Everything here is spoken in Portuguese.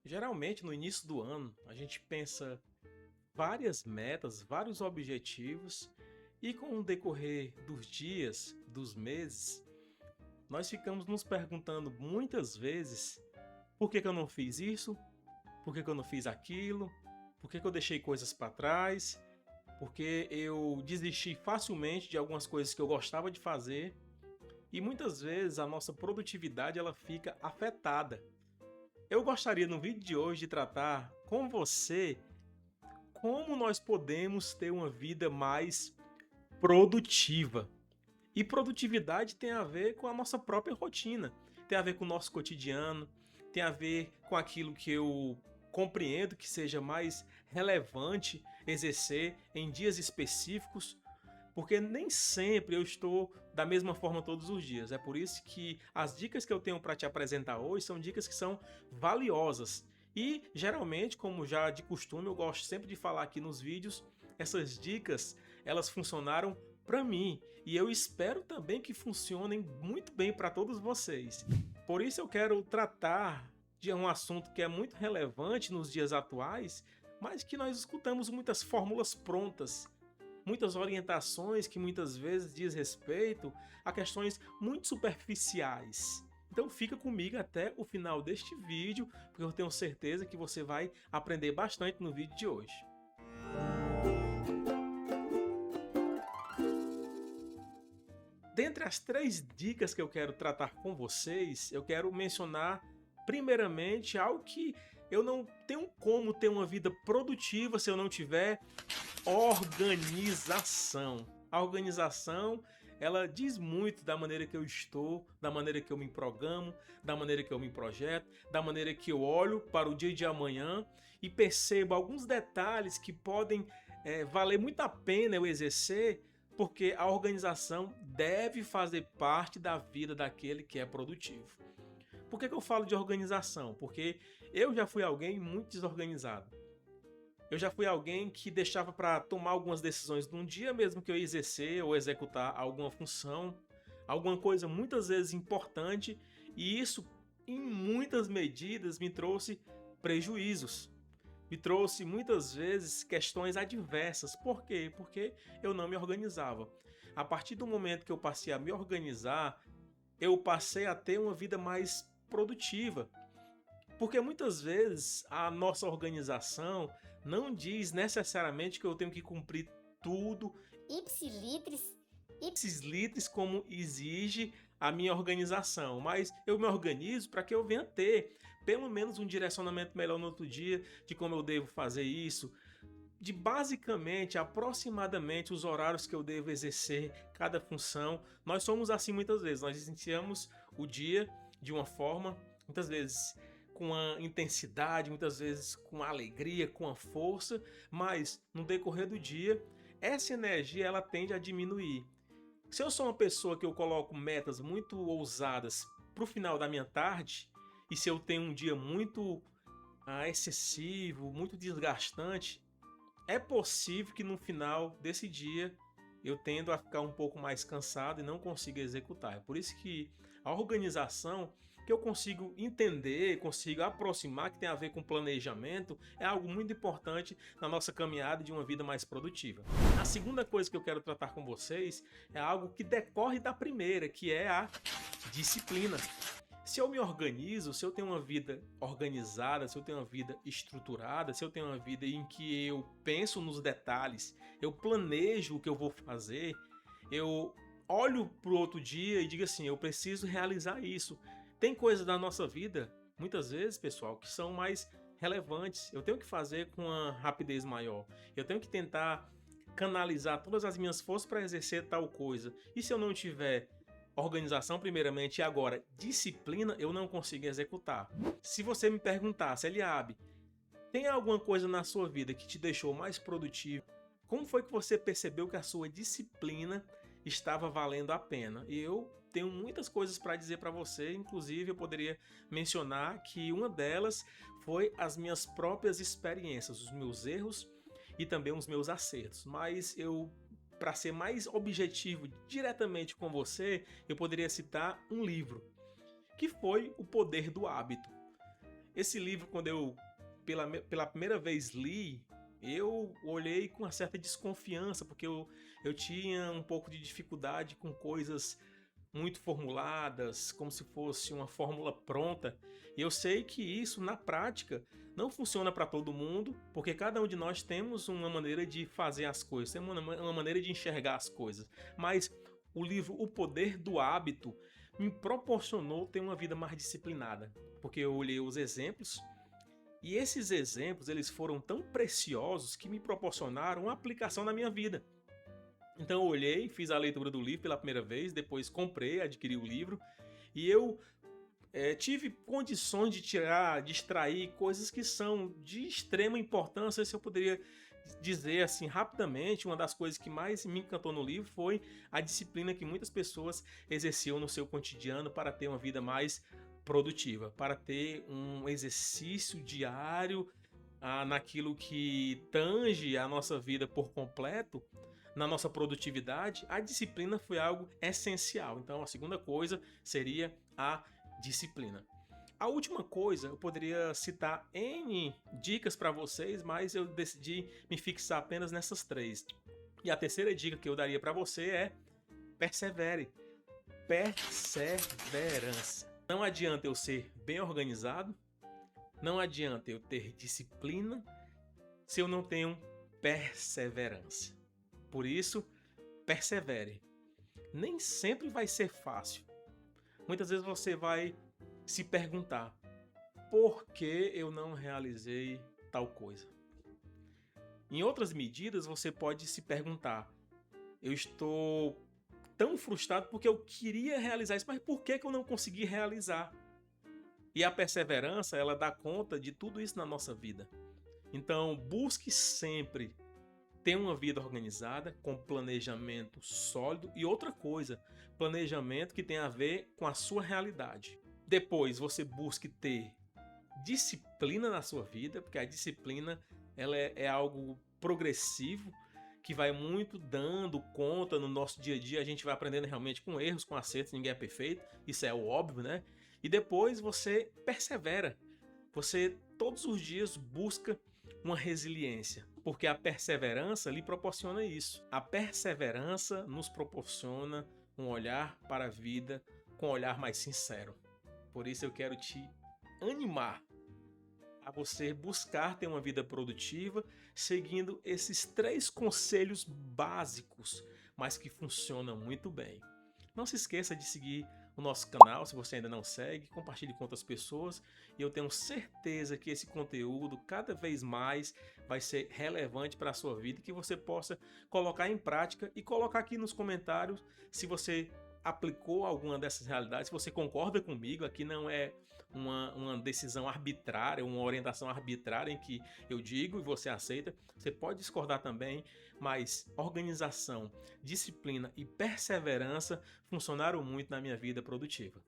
Geralmente, no início do ano, a gente pensa várias metas, vários objetivos, e com o decorrer dos dias, dos meses, nós ficamos nos perguntando muitas vezes por que que eu não fiz isso, por que que eu não fiz aquilo, por que que eu deixei coisas para trás, porque eu desisti facilmente de algumas coisas que eu gostava de fazer, e muitas vezes a nossa produtividade ela fica afetada. Eu gostaria no vídeo de hoje de tratar com você como nós podemos ter uma vida mais produtiva. E produtividade tem a ver com a nossa própria rotina, tem a ver com o nosso cotidiano, tem a ver com aquilo que eu compreendo que seja mais relevante exercer em dias específicos, porque nem sempre eu estou da mesma forma todos os dias. É por isso que as dicas que eu tenho para te apresentar hoje são dicas que são valiosas. E geralmente, como já de costume, eu gosto sempre de falar aqui nos vídeos, essas dicas, elas funcionaram para mim e eu espero também que funcionem muito bem para todos vocês. Por isso eu quero tratar de um assunto que é muito relevante nos dias atuais, mas que nós escutamos muitas fórmulas prontas, muitas orientações que muitas vezes diz respeito a questões muito superficiais. Então fica comigo até o final deste vídeo, porque eu tenho certeza que você vai aprender bastante no vídeo de hoje. Dentre as 3 dicas que eu quero tratar com vocês, eu quero mencionar primeiramente algo que eu não tenho como ter uma vida produtiva se eu não tiver organização. A organização, ela diz muito da maneira que eu estou, da maneira que eu me programo, da maneira que eu me projeto, da maneira que eu olho para o dia de amanhã e percebo alguns detalhes que podem valer muito a pena eu exercer, porque a organização deve fazer parte da vida daquele que é produtivo. Por que eu falo de organização? Porque eu já fui alguém muito desorganizado. Eu já fui alguém que deixava para tomar algumas decisões num dia mesmo que eu ia exercer ou executar alguma função, alguma coisa muitas vezes importante, e isso em muitas medidas me trouxe prejuízos. Me trouxe muitas vezes questões adversas. Por quê? Porque eu não me organizava. A partir do momento que eu passei a me organizar, eu passei a ter uma vida mais produtiva. Porque muitas vezes a nossa organização não diz necessariamente que eu tenho que cumprir tudo Ipsilitris, ipsis como exige a minha organização, mas eu me organizo para que eu venha ter pelo menos um direcionamento melhor no outro dia de como eu devo fazer isso, de basicamente, aproximadamente os horários que eu devo exercer cada função. Nós somos assim muitas vezes, nós iniciamos o dia de uma forma, muitas vezes com a intensidade, muitas vezes com a alegria, com a força, mas no decorrer do dia, essa energia ela tende a diminuir. Se eu sou uma pessoa que eu coloco metas muito ousadas para o final da minha tarde, e se eu tenho um dia muito excessivo, muito desgastante, é possível que no final desse dia eu tendo a ficar um pouco mais cansado e não consiga executar. É por isso que a organização que eu consigo entender, consigo aproximar, que tem a ver com planejamento, é algo muito importante na nossa caminhada de uma vida mais produtiva. A segunda coisa que eu quero tratar com vocês é algo que decorre da primeira, que é a disciplina. Se eu me organizo, se eu tenho uma vida organizada, se eu tenho uma vida estruturada, se eu tenho uma vida em que eu penso nos detalhes, eu planejo o que eu vou fazer, eu olho para o outro dia e digo assim, eu preciso realizar isso. Tem coisas da nossa vida, muitas vezes, pessoal, que são mais relevantes. Eu tenho que fazer com uma rapidez maior. Eu tenho que tentar canalizar todas as minhas forças para exercer tal coisa. E se eu não tiver organização primeiramente e agora disciplina, eu não consigo executar. Se você me perguntasse, Eliabe, tem alguma coisa na sua vida que te deixou mais produtivo? Como foi que você percebeu que a sua disciplina estava valendo a pena? E eu tenho muitas coisas para dizer para você, inclusive eu poderia mencionar que uma delas foi as minhas próprias experiências, os meus erros e também os meus acertos. Mas eu, para ser mais objetivo diretamente com você, eu poderia citar um livro, que foi O Poder do Hábito. Esse livro, quando eu pela primeira vez li, eu olhei com uma certa desconfiança, porque eu tinha um pouco de dificuldade com coisas muito formuladas, como se fosse uma fórmula pronta. E eu sei que isso, na prática, não funciona para todo mundo, porque cada um de nós temos uma maneira de fazer as coisas, temos uma maneira de enxergar as coisas. Mas o livro O Poder do Hábito me proporcionou ter uma vida mais disciplinada, porque eu olhei os exemplos e esses exemplos eles foram tão preciosos que me proporcionaram uma aplicação na minha vida. Então eu olhei, fiz a leitura do livro pela primeira vez, depois comprei, adquiri o livro e eu tive condições de de extrair coisas que são de extrema importância. Se eu poderia dizer assim rapidamente, uma das coisas que mais me encantou no livro foi a disciplina que muitas pessoas exerciam no seu cotidiano para ter uma vida mais produtiva, para ter um exercício diário naquilo que tange a nossa vida por completo, na nossa produtividade. A disciplina foi algo essencial. Então a segunda coisa seria a disciplina. A última coisa, eu poderia citar N dicas para vocês, mas eu decidi me fixar apenas nessas 3. E a terceira dica que eu daria para você é persevere. Perseverança. Não adianta eu ser bem organizado, não adianta eu ter disciplina se eu não tenho perseverança. Por isso, persevere. Nem sempre vai ser fácil. Muitas vezes você vai se perguntar: por que eu não realizei tal coisa? Em outras medidas, você pode se perguntar: eu estou tão frustrado porque eu queria realizar isso, mas por que eu não consegui realizar? E a perseverança, ela dá conta de tudo isso na nossa vida. Então, busque sempre ter uma vida organizada, com planejamento sólido e outra coisa, planejamento que tem a ver com a sua realidade. Depois, você busque ter disciplina na sua vida, porque a disciplina ela é algo progressivo, que vai muito dando conta no nosso dia a dia. A gente vai aprendendo realmente com erros, com acertos, ninguém é perfeito, isso é o óbvio, né? E depois você persevera, você todos os dias busca uma resiliência, porque a perseverança lhe proporciona isso. A perseverança nos proporciona um olhar para a vida com um olhar mais sincero. Por isso eu quero te animar a você buscar ter uma vida produtiva, seguindo esses 3 conselhos básicos, mas que funcionam muito bem. Não se esqueça de seguir o nosso canal, se você ainda não segue, compartilhe com outras pessoas, e eu tenho certeza que esse conteúdo cada vez mais vai ser relevante para a sua vida e que você possa colocar em prática e colocar aqui nos comentários se você aplicou alguma dessas realidades, se você concorda comigo. Aqui não é uma decisão arbitrária, uma orientação arbitrária em que eu digo e você aceita. Você pode discordar também, mas organização, disciplina e perseverança funcionaram muito na minha vida produtiva.